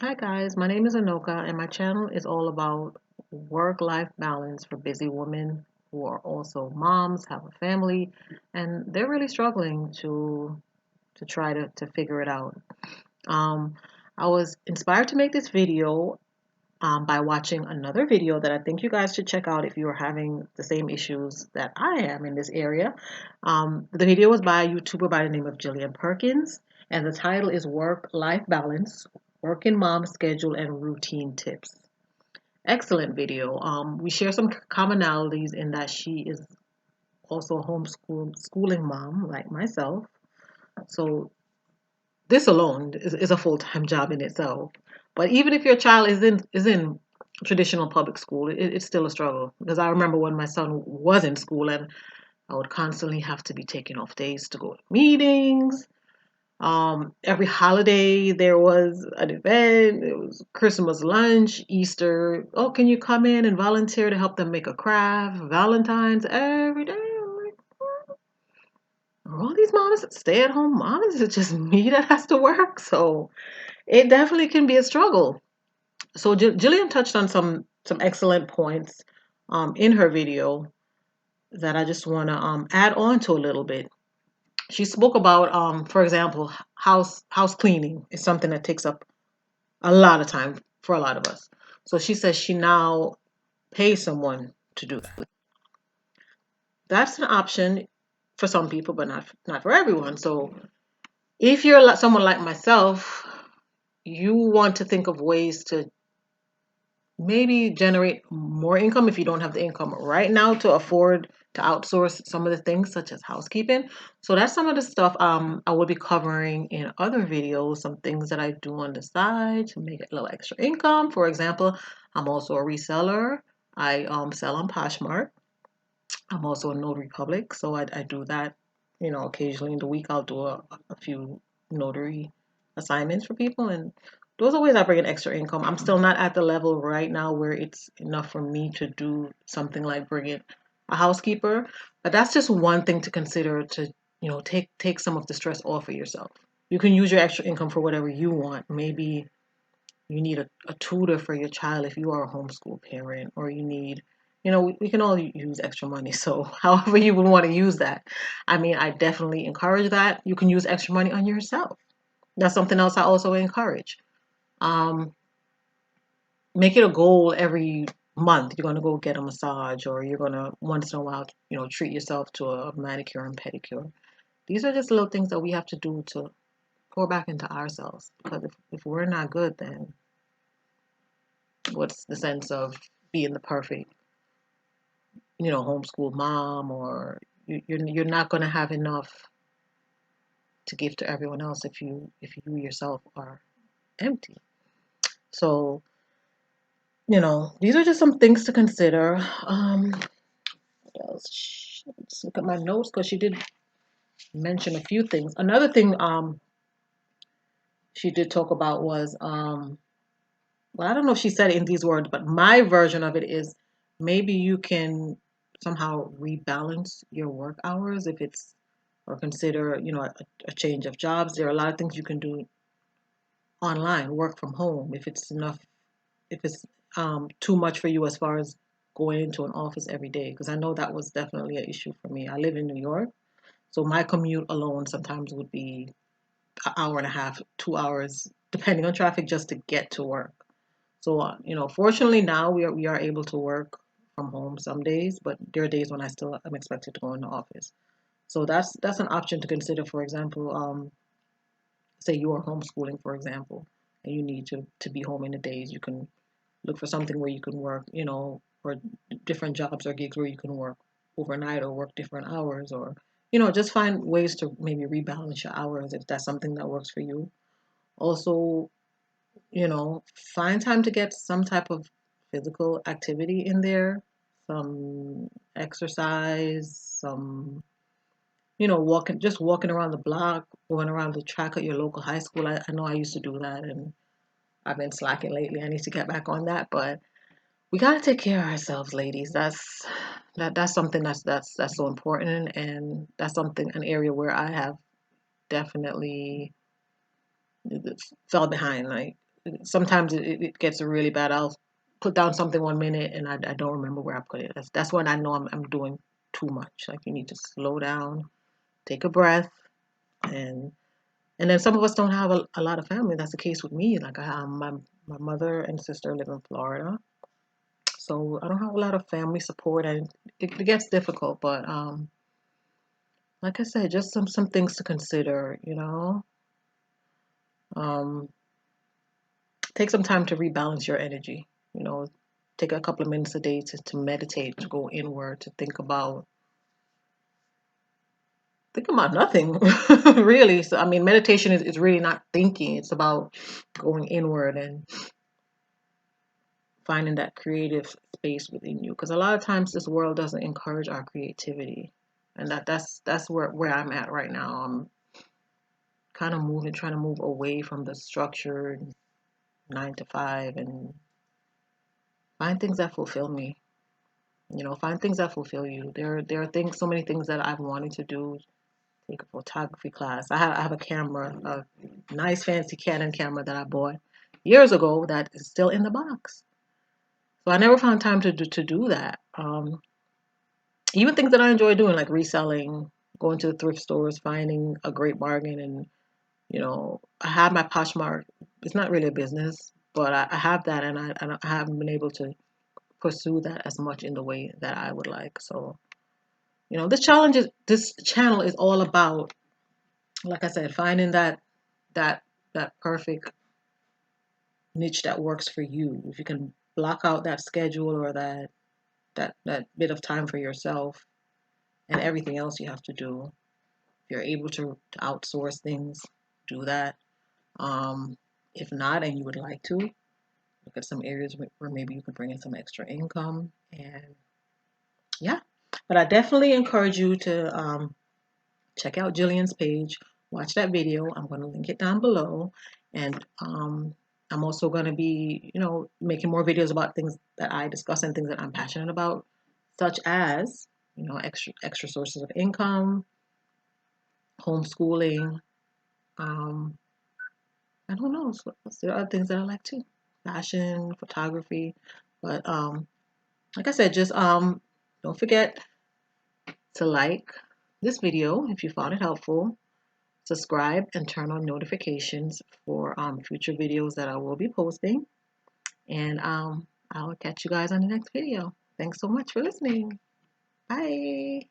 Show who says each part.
Speaker 1: Hi guys, my name is Anoka and my channel is all about work-life balance for busy women who are also moms, have a family, and they're really struggling to try to figure it out. Um, I was inspired to make this video by watching another video that I think you guys should check out if you are having the same issues that I am in this area. The video was by a YouTuber by the name of Jillian Perkins, and the title is Work-Life Balance, Working Mom Schedule and Routine Tips. Excellent video. We share some commonalities in that she is also a schooling mom like myself. So this alone is a full-time job in itself. But even if your child is in traditional public school, it's still a struggle. Because I remember when my son was in school and I would constantly have to be taking off days to go to meetings. Every holiday there was an event. It was Christmas lunch, Easter. Oh, can you come in and volunteer to help them make a craft? Valentine's every day. I'm like, are all these moms stay-at-home moms? Is it just me that has to work? So it definitely can be a struggle. So Jillian touched on some excellent points in her video that I just want to add on to a little bit. She spoke about, for example, house cleaning is something that takes up a lot of time for a lot of us. So she says she now pays someone to do that. That's an option for some people, but not for everyone. So if you're someone like myself, you want to think of ways to maybe generate more income if you don't have the income right now to afford to outsource some of the things such as housekeeping. So that's some of the stuff I will be covering in other videos, some things that I do on the side to make a little extra income. For example, I'm also a reseller. I sell on Poshmark. I'm also a notary public, so I do that, occasionally in the week I'll do a few notary assignments for people, and those are ways I bring in extra income. I'm still not at the level right now where it's enough for me to do something like bring in a housekeeper, but that's just one thing to consider to, take some of the stress off of yourself. You can use your extra income for whatever you want. Maybe you need a tutor for your child if you are a homeschool parent, or you need, we can all use extra money. So, however you would want to use that. I mean, I definitely encourage that. You can use extra money on yourself. That's something else I also encourage. Um, Make it a goal every month. You're going to go get a massage, or you're going to once in a while, treat yourself to a manicure and pedicure. These are just little things that we have to do to pour back into ourselves. Because if we're not good, then what's the sense of being the perfect, homeschool mom? Or you're not going to have enough to give to everyone else if you yourself are empty. So these are just some things to consider. What else? Let's look at my notes because she did mention a few things. Another thing she did talk about was well, I don't know if she said it in these words, but my version of it is maybe you can somehow rebalance your work hours if it's, or consider, a change of jobs. There are a lot of things you can do online, work from home, if it's enough, if it's too much for you as far as going into an office every day. Because I know that was definitely an issue for me. I live in New York, so my commute alone sometimes would be an hour and a half, 2 hours, depending on traffic, just to get to work. So, fortunately now we are able to work from home some days, but there are days when I still am expected to go in the office. So that's an option to consider. For example, say you are homeschooling, for example, and you need to be home in the days. You can look for something where you can work, or different jobs or gigs where you can work overnight or work different hours, or just find ways to maybe rebalance your hours if that's something that works for you. Also, find time to get some type of physical activity in there, some exercise, some, walking around the block, going around the track at your local high school. I know I used to do that, and I've been slacking lately. I need to get back on that, but we gotta take care of ourselves, ladies. That's something that's so important, and that's something, an area where I have definitely fell behind. Like, sometimes it gets really bad. I'll put down something 1 minute and I don't remember where I put it. That's when I know I'm doing too much. Like you need to slow down, take a breath, and and then some of us don't have a lot of family. That's the case with me. Like my mother and sister live in Florida, so I don't have a lot of family support, and it gets difficult. But like I said, just some things to consider. Um, take some time to rebalance your energy. Take a couple of minutes a day to meditate, to go inward, to think about nothing, really. So, I mean, meditation is really not thinking. It's about going inward and finding that creative space within you. Because a lot of times this world doesn't encourage our creativity. And that's where I'm at right now. I'm kind of trying to move away from the structured 9 to 5 and find things that fulfill me. Find things that fulfill you. There are things, so many things that I've wanted to do. Take a photography class. I have a camera, a nice fancy Canon camera that I bought years ago that is still in the box. So I never found time to do that. Even things that I enjoy doing, like reselling, going to the thrift stores, finding a great bargain, and I have my Poshmark. It's not really a business, but I have that, and I haven't been able to pursue that as much in the way that I would like. So this channel is all about, like I said, finding that that perfect niche that works for you. If you can block out that schedule or that bit of time for yourself and everything else you have to do, if you're able to outsource things, do that. Um, if not, and you would like to, look at some areas where maybe you can bring in some extra income. And yeah, but I definitely encourage you to check out Jillian's page, watch that video. I'm going to link it down below. And I'm also going to be, making more videos about things that I discuss and things that I'm passionate about, such as, extra sources of income, homeschooling. Um, I don't know. There are other things that I like too, fashion, photography. But like I said, just don't forget to like this video if you found it helpful. Subscribe and turn on notifications for future videos that I will be posting. And I'll catch you guys on the next video. Thanks so much for listening. Bye.